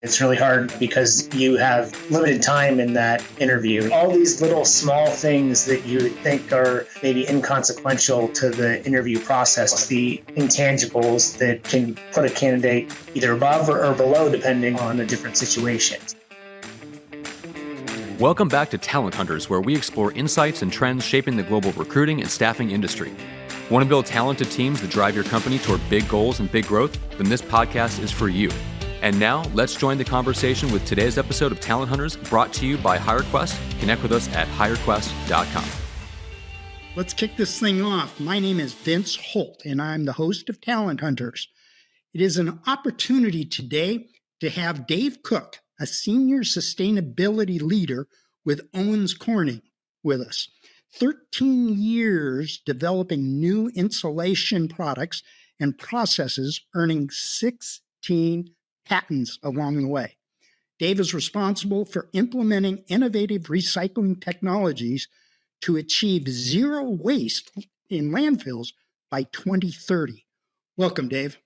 It's really hard because you have limited time in that interview. All these little small things that you would think are maybe inconsequential to the interview process, the intangibles that can put a candidate either above or below depending on the different situations. Welcome back to Talent Hunters, where we explore insights and trends shaping the global recruiting and staffing industry. Want to build talented teams that drive your company toward big goals and big growth? Then this podcast is for you. And now, let's join the conversation with today's episode of Talent Hunters, brought to you by HireQuest. Connect with us at hirequest.com. Let's kick this thing off. My name is Vince Holt, and I'm the host of Talent Hunters. It is an opportunity today to have Dave Cook, a senior sustainability leader with Owens Corning, with us. 13 years developing new insulation products and processes, earning 16 patents along the way. Dave is responsible for implementing innovative recycling technologies to achieve zero waste in landfills by 2030. Welcome, Dave.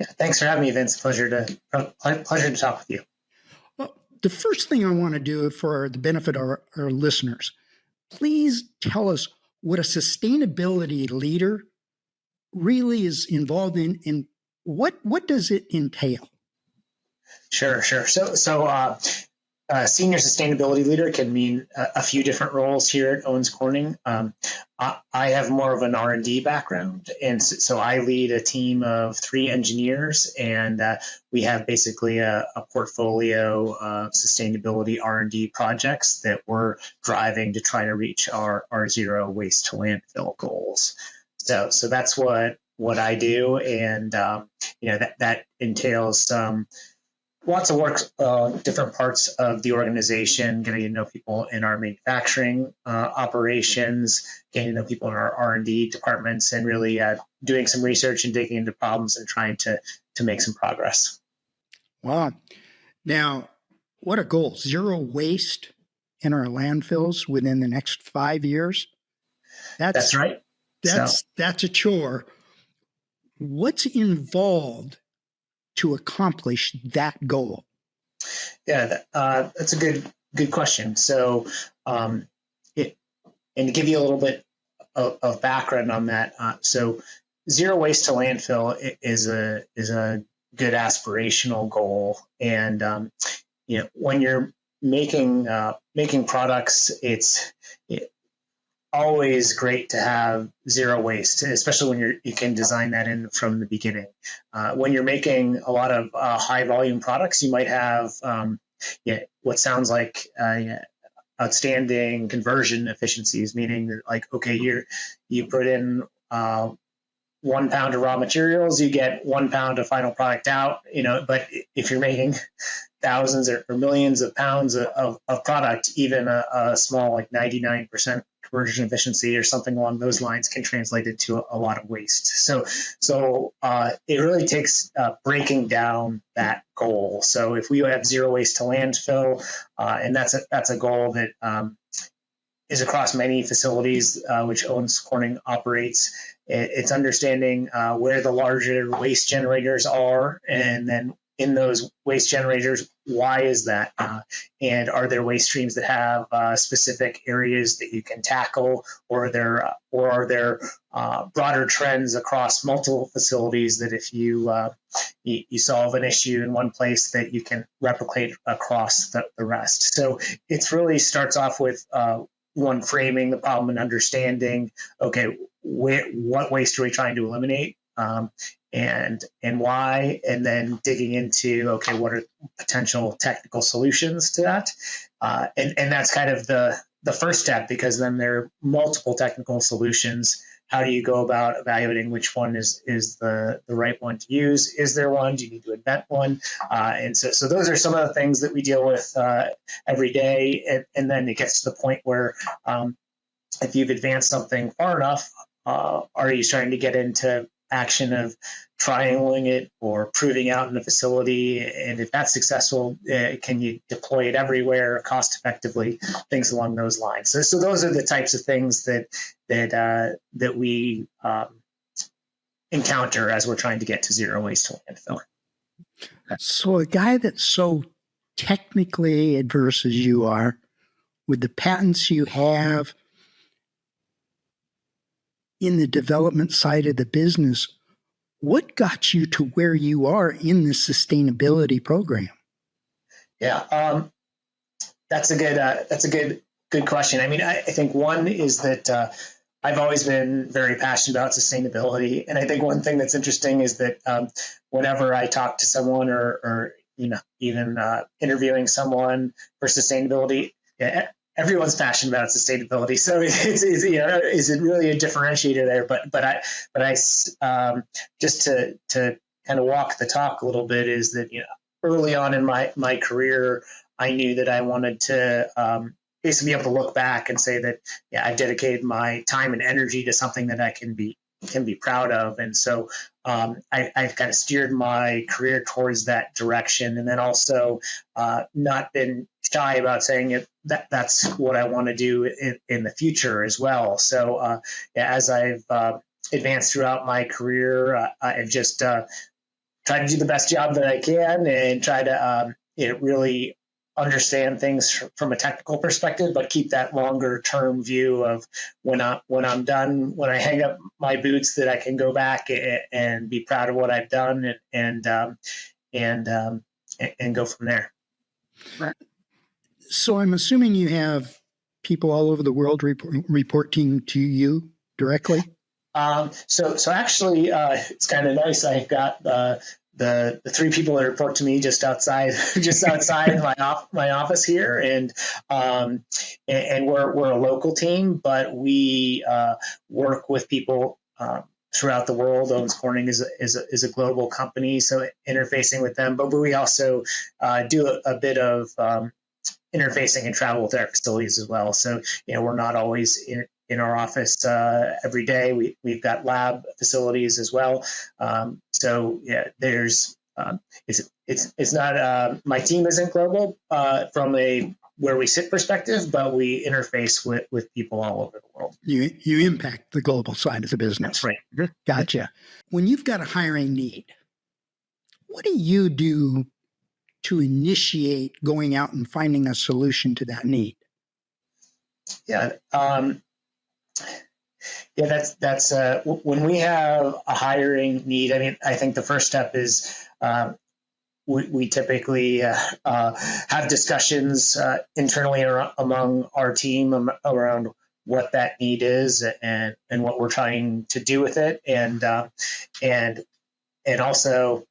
Yeah, thanks for having me, Vince. Pleasure to talk with you. Well, the first thing I want to do for the benefit of our listeners, please tell us what a sustainability leader really is involved in, and what does it entail? Sure. So, senior sustainability leader can mean a few different roles here at Owens Corning. I have more of an R&D background, and so I lead a team of 3 engineers, and we have basically a portfolio of sustainability R&D projects that we're driving to try to reach our zero waste to landfill goals. So that's what I do, and that entails lots of work, different parts of the organization, getting to know people in our manufacturing operations, getting to know people in our R&D departments, and really doing some research and digging into problems and trying to make some progress. Wow. Now, what a goal. Zero waste in our landfills within the next 5 years. That's right. That's a chore. What's involved to accomplish that goal? Yeah, that's a good question. So, and to give you a little bit of background on that, so zero waste to landfill is a good aspirational goal, and when you're making products, it's always great to have zero waste, especially when you can design that in from the beginning. When you're making a lot of high volume products, you might have what sounds like outstanding conversion efficiencies, meaning that, like, okay, you put in 1 pound of raw materials, you get 1 pound of final product out, but if you're making thousands or millions of pounds of product, even a small, like 99% conversion efficiency or something along those lines can translate into a lot of waste. So it really takes breaking down that goal. So if we have zero waste to landfill, and that's a goal that is across many facilities, which Owens Corning operates. It's understanding where the larger waste generators are, and then in those waste generators, why is that? And are there waste streams that have specific areas that you can tackle, or are there broader trends across multiple facilities that if you solve an issue in one place, that you can replicate across the rest? So it really starts off with one, framing the problem and understanding, okay, what waste are we trying to eliminate, and why, and then digging into, okay, what are potential technical solutions to that, and that's kind of the first step, because then there are multiple technical solutions. How do you go about evaluating which one is the right one to use? Is there one? Do you need to invent one? And so those are some of the things that we deal with every day. And then it gets to the point where if you've advanced something far enough, are you starting to get into action of triangling it or proving out in a facility? And if that's successful, can you deploy it everywhere cost effectively? Things along those lines. So those are the types of things that we encounter as we're trying to get to zero waste to landfill. So a guy that's so technically adverse as you are, with the patents you have in the development side of the business, what got you to where you are in the sustainability program? Yeah, that's a good question. I mean, I think one is that I've always been very passionate about sustainability, and I think one thing that's interesting is that whenever I talk to someone or even interviewing someone for sustainability, yeah, everyone's passionate about sustainability. So is it really a differentiator there? But I just to kind of walk the talk a little bit is that early on in my career, I knew that I wanted to basically be able to look back and say that, yeah, I've dedicated my time and energy to something that I can be proud of. And so I've kind of steered my career towards that direction, and then also not been shy about saying that's what I want to do in the future as well. So as I've advanced throughout my career, I've just try to do the best job that I can and try to really understand things from a technical perspective, but keep that longer term view of when I'm done, when I hang up my boots, that I can go back and be proud of what I've done and go from there. So I'm assuming you have people all over the world reporting to you directly. So actually, it's kind of nice. I've got the three people that report to me just outside my office here, and we're a local team, but we work with people throughout the world. Owens Corning is a global company, so interfacing with them, but we also do a bit of interfacing and travel with our facilities as well. So we're not always in our office every day. We've got lab facilities as well. So yeah, there's it's not my team isn't global from a where we sit perspective, but we interface with people all over the world. You impact the global side of the business. That's right. Gotcha. When you've got a hiring need, what do you do to initiate going out and finding a solution to that need? Yeah. That's when we have a hiring need. I mean, I think the first step is we typically have discussions internally among our team around what that need is and what we're trying to do with it, and also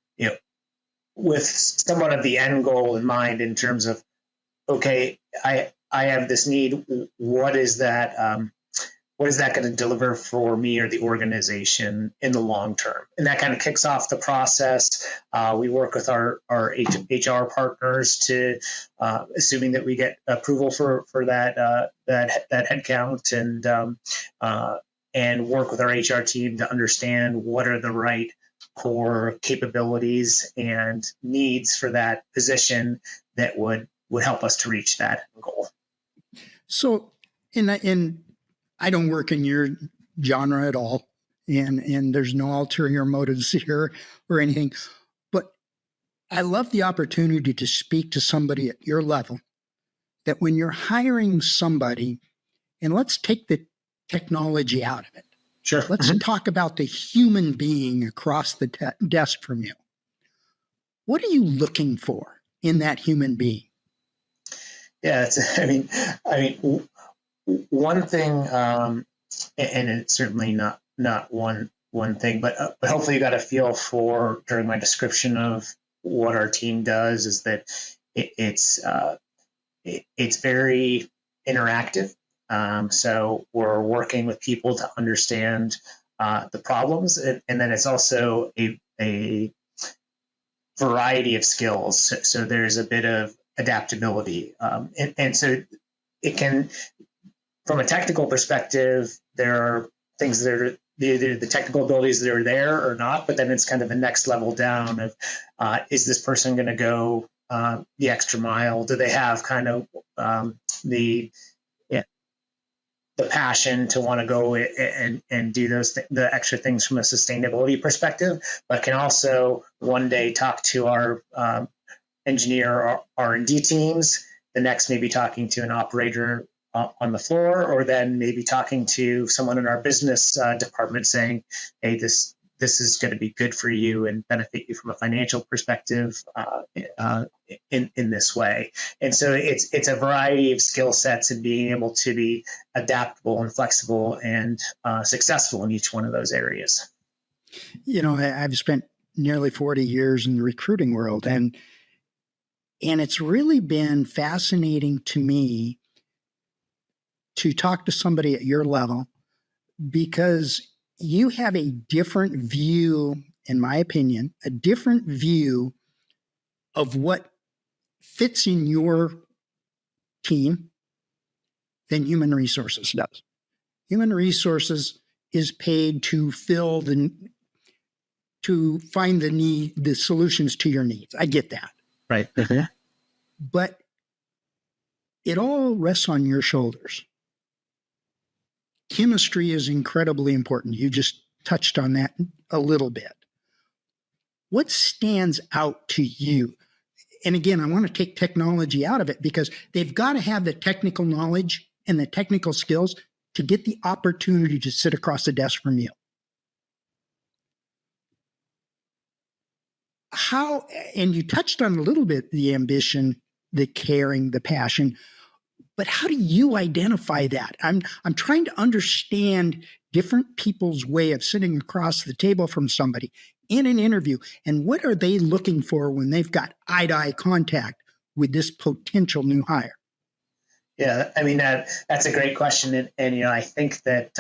with somewhat of the end goal in mind in terms of, okay, I have this need. What is that? What is that going to deliver for me or the organization in the long term? And that kind of kicks off the process. We work with our HR partners to, assuming that we get approval for that headcount, and work with our HR team to understand what are the right core capabilities and needs for that position that would help us to reach that goal. So, in I don't work in your genre at all, and there's no ulterior motives here or anything, but I love the opportunity to speak to somebody at your level, that when you're hiring somebody, and let's take the technology out of it. Sure. Let's talk about the human being across the desk from you. What are you looking for in that human being? Yeah, I mean, one thing, and it's certainly not one thing, but hopefully you got a feel for during my description of what our team does, is that it's very interactive. So we're working with people to understand the problems, and then it's also a variety of skills. So there's a bit of adaptability, and so it can. From a technical perspective, there are things that are the technical abilities that are there or not, but then it's kind of the next level down of, is this person going to go the extra mile? Do they have kind of the the passion to want to go and do the extra things from a sustainability perspective, but can also one day talk to our engineer or R&D teams. The next maybe talking to an operator on the floor, or then maybe talking to someone in our business department saying, hey, this is going to be good for you and benefit you from a financial perspective in this way. And so it's a variety of skill sets and being able to be adaptable and flexible and successful in each one of those areas. I've spent nearly 40 years in the recruiting world, and it's really been fascinating to me to talk to somebody at your level, because you have a different view, in my opinion, a different view of what fits in your team than human resources does. Human resources is paid to to find the solutions to your needs. I get that. Right. But it all rests on your shoulders. Chemistry is incredibly important. You just touched on that a little bit. What stands out to you? And again, I want to take technology out of it, because they've got to have the technical knowledge and the technical skills to get the opportunity to sit across the desk from you. How, and you touched on a little bit the ambition, the caring, the passion, but how do you identify that? I'm trying to understand different people's way of sitting across the table from somebody in an interview, and what are they looking for when they've got eye-to-eye contact with this potential new hire? Yeah, I mean, that's a great question, and I think that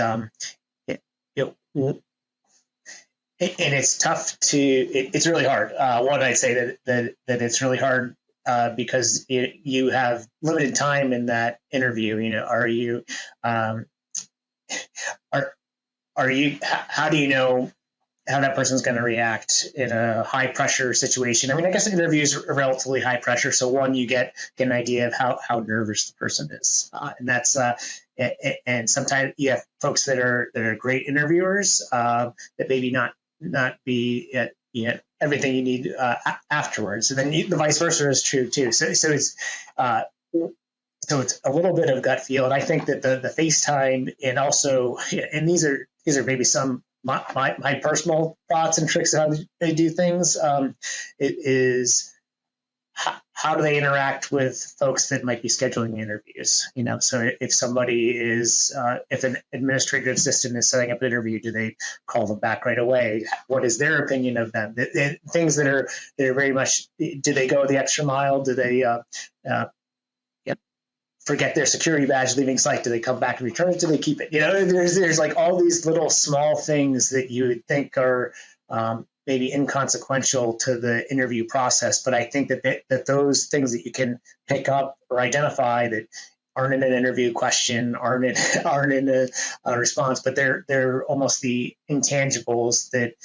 and it's tough it's really hard. One, I'd say that it's really hard because you have limited time in that interview. How do you know how that person's going to react in a high pressure situation? I mean, I guess interviews are relatively high pressure. So one, you get an idea of how nervous the person is. And that's, and sometimes you have folks that are great interviewers that maybe not be everything you need afterwards. And then the vice versa is true too. So it's a little bit of gut feel. And I think that the FaceTime, and also, and these are maybe some my personal thoughts and tricks of how they do things. It is how do they interact with folks that might be scheduling interviews? So if somebody is, if an administrative assistant is setting up an interview, do they call them back right away? What is their opinion of them? Things that are very much, do they go the extra mile? Do they forget their security badge leaving site? Do they come back and return it? Do they keep it? There's like all these little small things that you would think are maybe inconsequential to the interview process, but I think that those things that you can pick up or identify that aren't in an interview question, aren't in a response, but they're almost the intangibles that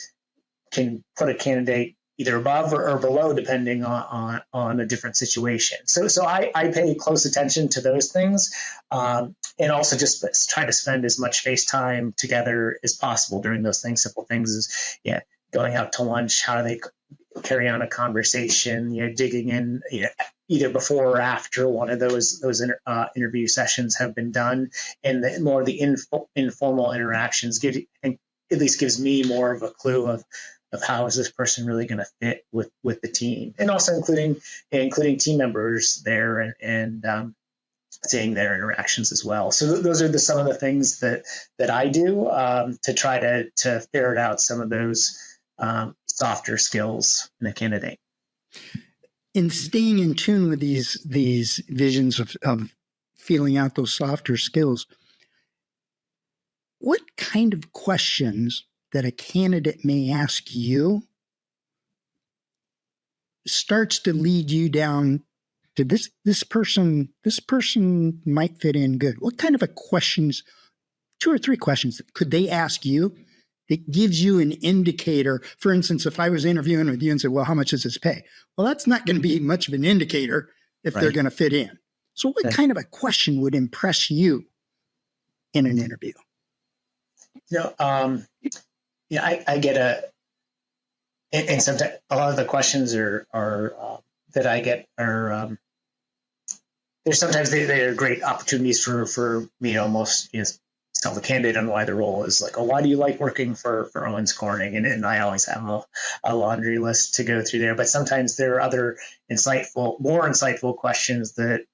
can put a candidate either above or below, depending on a different situation. So I pay close attention to those things, and also just try to spend as much face time together as possible during those things. Simple things is, going out to lunch, how do they carry on a conversation, digging in, either before or after one of those interview sessions have been done, and the informal interactions at least gives me more of a clue of how is this person really going to fit with the team, and also including team members there and seeing their interactions as well. So those are some of the things that I do to try to ferret out some of those softer skills in a candidate. In staying in tune with these visions of feeling out those softer skills, what kind of questions that a candidate may ask you starts to lead you down to this person might fit in good? What kind of questions, 2 or 3 questions, could they ask you that gives you an indicator? For instance, if I was interviewing with you and said, well, how much does this pay? Well, that's not going to be much of an indicator if they're going to fit in. So what kind of a question would impress you? in an interview? I get and sometimes a lot of the questions are that I get are there's sometimes they are great opportunities for me to almost tell the candidate on why the role is like, oh, why do you like working for Owens Corning? And I always have a laundry list to go through there. But sometimes there are other more insightful questions that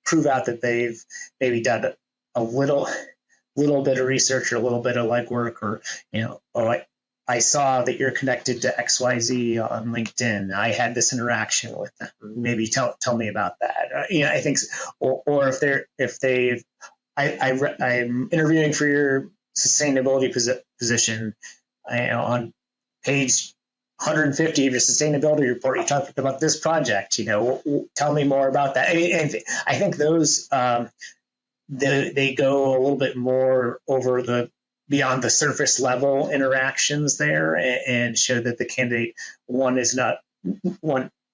prove out that they've maybe done a little bit of research or a little bit of legwork, or I saw that you're connected to XYZ on LinkedIn. I had this interaction with them. Maybe tell me about that. I think, or I'm interviewing for your sustainability position. On page 150 of your sustainability report, you talked about this project. Tell me more about that. I think those they go a little bit more over beyond the surface level interactions there, and show that the candidate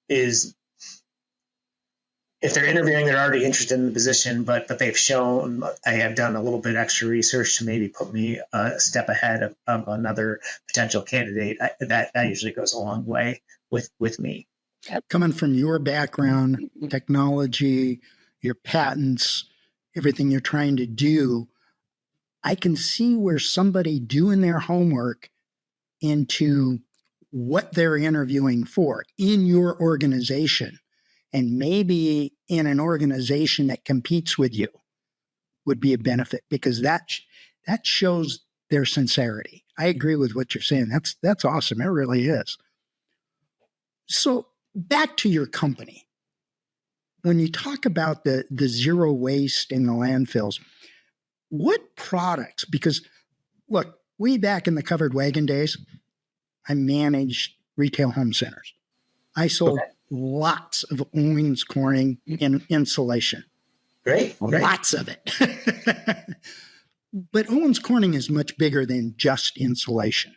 is if they're interviewing, they're already interested in the position, but they've shown I have done a little bit extra research to maybe put me a step ahead of another potential candidate. That usually goes a long way with me. Coming from your background, technology, your patents, everything you're trying to do, I can see where somebody doing their homework into what they're interviewing for in your organization, and maybe in an organization that competes with you, would be a benefit, because that shows their sincerity. I agree with what you're saying. That's awesome. It really is. So back to your company. When you talk about the zero waste in the landfills, what products? Because look, way back in the covered wagon days, I managed retail home centers. I sold lots of Owens Corning insulation. Great. Lots of it. But Owens Corning is much bigger than just insulation.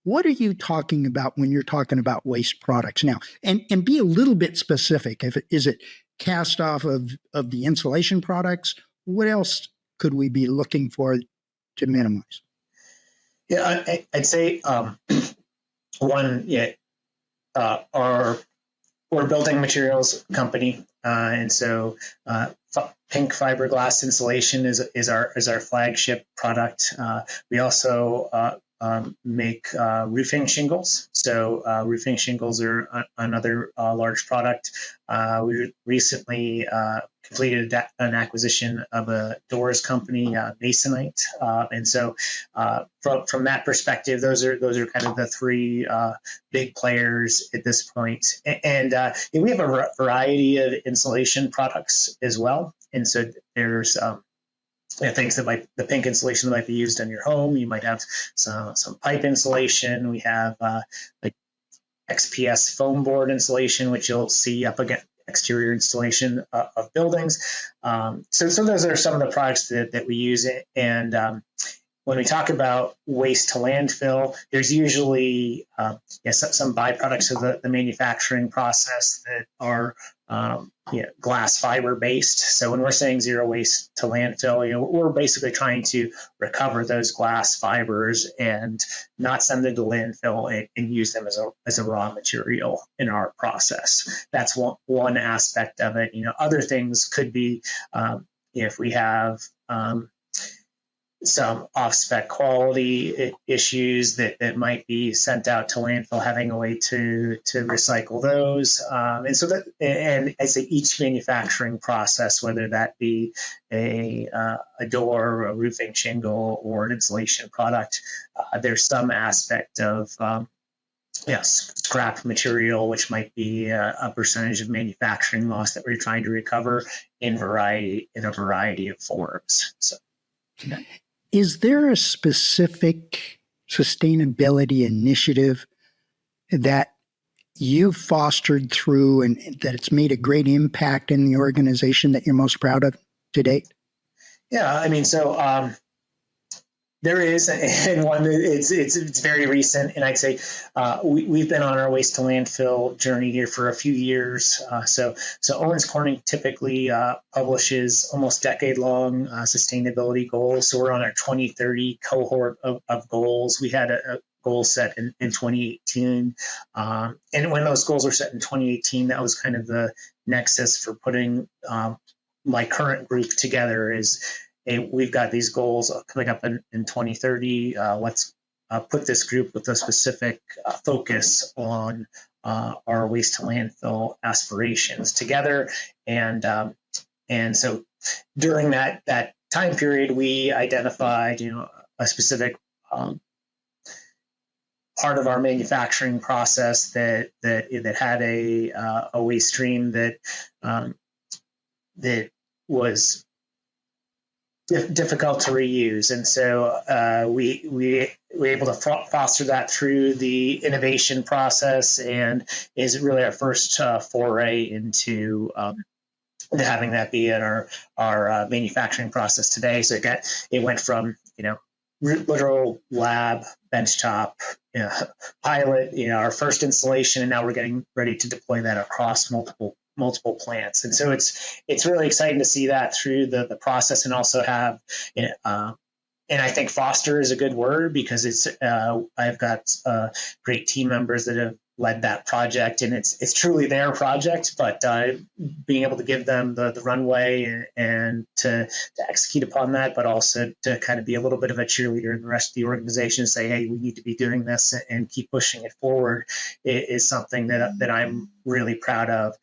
What are you talking about when you're talking about waste products now? And be a little bit specific. Is it cast off of the insulation products? What else could we be looking for to minimize? Yeah, I'd say one, we're a building materials company, and so pink fiberglass insulation is our flagship product. We also make roofing shingles. So roofing shingles are another large product. We recently completed an acquisition of a doors company, Masonite, and so from that perspective, those are kind of the three big players at this point. And we have a variety of insulation products as well. And so there's things that the pink insulation that might be used in your home. You might have some pipe insulation. We have like XPS foam board insulation, which you'll see up against exterior installation of buildings. So those are some of the products that we use. And when we talk about waste to landfill, there's usually some byproducts of the manufacturing process that are glass fiber based. So when we're saying zero waste to landfill, we're basically trying to recover those glass fibers and not send them to landfill and use them as a raw material in our process. That's one aspect of it. Other things could be if we have some off-spec quality issues that might be sent out to landfill, having a way to recycle those. And I say each manufacturing process, whether that be a door, a roofing shingle, or an insulation product, there's some aspect of scrap material, which might be a percentage of manufacturing loss that we're trying to recover in a variety of forms. So. Is there a specific sustainability initiative that you've fostered through and that it's made a great impact in the organization that you're most proud of to date? Yeah, I mean, so There is, and one that it's very recent, and I'd say we've been on our waste to landfill journey here for a few years. So Owens Corning typically publishes almost decade-long sustainability goals. So we're on our 2030 cohort of goals. We had a goal set in 2018, and when those goals were set in 2018, that was kind of the nexus for putting my current group together. Hey, we've got these goals coming up in 2030. Let's put this group with a specific focus on our waste to landfill aspirations together. And so during that time period, we identified, a specific part of our manufacturing process that had a waste stream that was difficult to reuse, and so we were able to foster that through the innovation process, and is really our first foray into having that be in our manufacturing process today. So it went from literal lab benchtop pilot, our first installation, and now we're getting ready to deploy that across multiple plants. And so it's really exciting to see that through the process, and also have, and I think foster is a good word, because I've got great team members that have led that project, and it's truly their project, but being able to give them the runway and to execute upon that, but also to kind of be a little bit of a cheerleader in the rest of the organization, say, hey, we need to be doing this and keep pushing it forward, is something that I'm really proud of.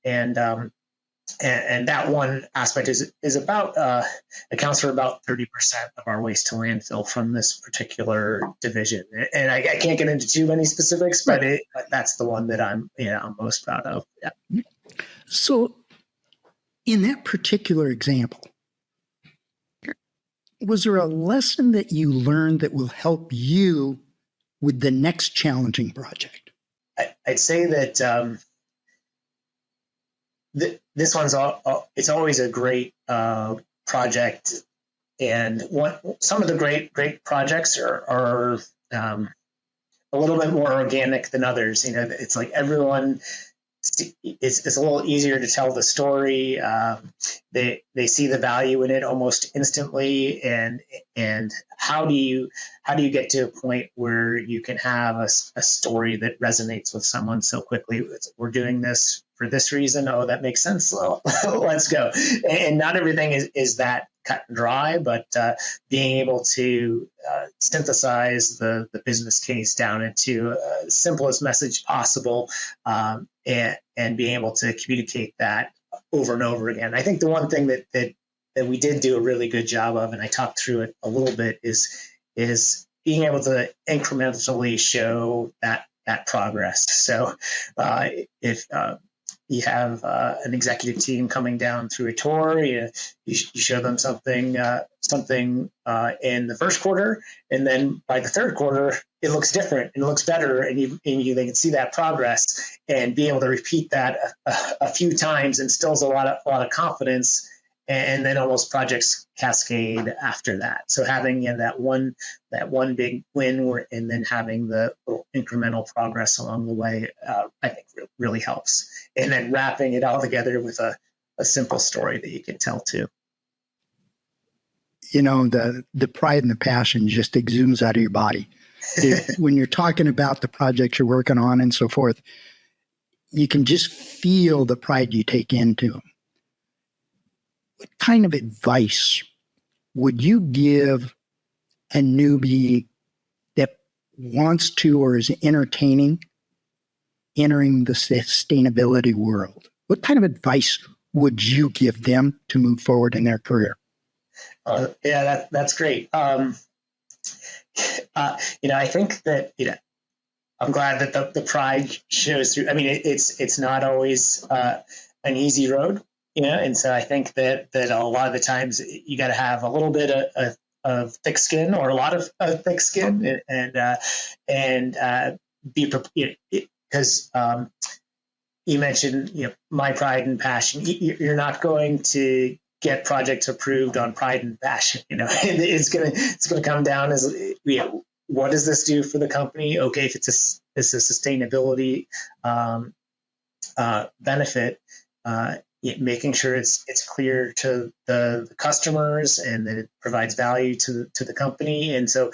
And that one aspect is about accounts for about 30% of our waste to landfill from this particular division. And I can't get into too many specifics, but that's the one that I'm most proud of. Yeah. So, in that particular example, was there a lesson that you learned that will help you with the next challenging project? I'd say that. This one's it's always a great project, and some of the great projects are a little bit more organic than others. It's like everyone. It's a little easier to tell the story. They see the value in it almost instantly, and how do you get to a point where you can have a story that resonates with someone so quickly? We're doing this for this reason. Oh, that makes sense. Well, let's go. And not everything is that cut and dry, but being able to synthesize the business case down into simplest message possible, and being able to communicate that over and over again. I think the one thing that we did do a really good job of, and I talked through it a little bit, is being able to incrementally show that progress. So if you have an executive team coming down through a tour, you show them something in the first quarter, and then by the third quarter, it looks different and it looks better, and they can see that progress, and be able to repeat that a few times instills a lot of confidence, and then almost projects cascade after that. So having that one big win, and then having the little incremental progress along the way, I think really helps. And then wrapping it all together with a simple story that you can tell too. The pride and the passion just exudes out of your body. When you're talking about the projects you're working on and so forth, you can just feel the pride you take into them. What kind of advice would you give a newbie that wants to or is entering the sustainability world? What kind of advice would you give them to move forward in their career? That's great. I think that I'm glad that the pride shows through. I mean, it's not always an easy road. And so I think that a lot of the times you got to have a little bit of thick skin, or a lot of thick skin, and be prepared, because you mentioned my pride and passion. You're not going to get projects approved on pride and passion. It's gonna come down as, what does this do for the company? Okay, if it's a sustainability benefit, making sure it's clear to the customers and that it provides value to the company. And so,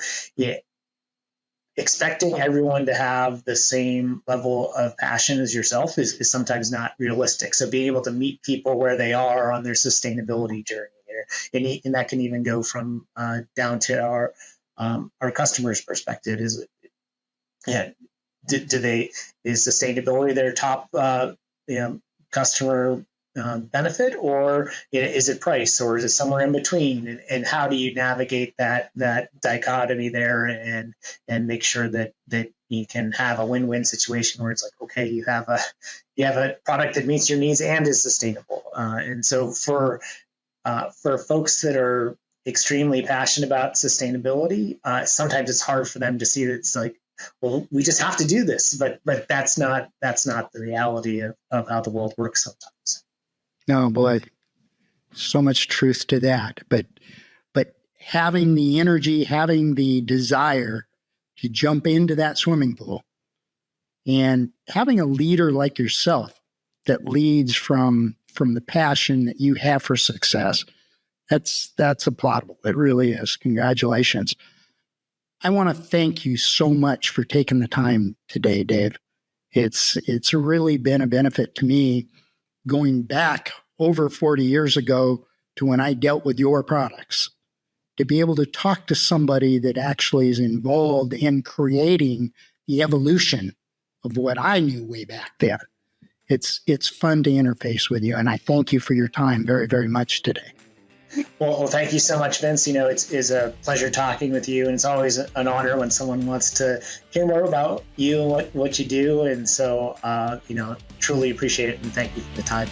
expecting everyone to have the same level of passion as yourself is sometimes not realistic. So being able to meet people where they are on their sustainability journey there, and that can even go from down to our customers' perspective is, is sustainability their top customer benefit, or is it price, or is it somewhere in between? And how do you navigate that dichotomy there and make sure that you can have a win-win situation where it's like, okay, you have a product that meets your needs and is sustainable. And so for folks that are extremely passionate about sustainability, sometimes it's hard for them to see that it's like, well, we just have to do this, but that's not the reality of how the world works sometimes. No, boy, so much truth to that. But having the energy, having the desire to jump into that swimming pool, and having a leader like yourself that leads from the passion that you have for success, that's applaudable. It really is. Congratulations. I want to thank you so much for taking the time today, Dave. It's really been a benefit to me going back over 40 years ago to when I dealt with your products, to be able to talk to somebody that actually is involved in creating the evolution of what I knew way back then. It's fun to interface with you, and I thank you for your time very, very much today. Well, thank you so much, Vince. It's a pleasure talking with you, and it's always an honor when someone wants to hear more about you and what you do. And so, truly appreciate it, and thank you for the time.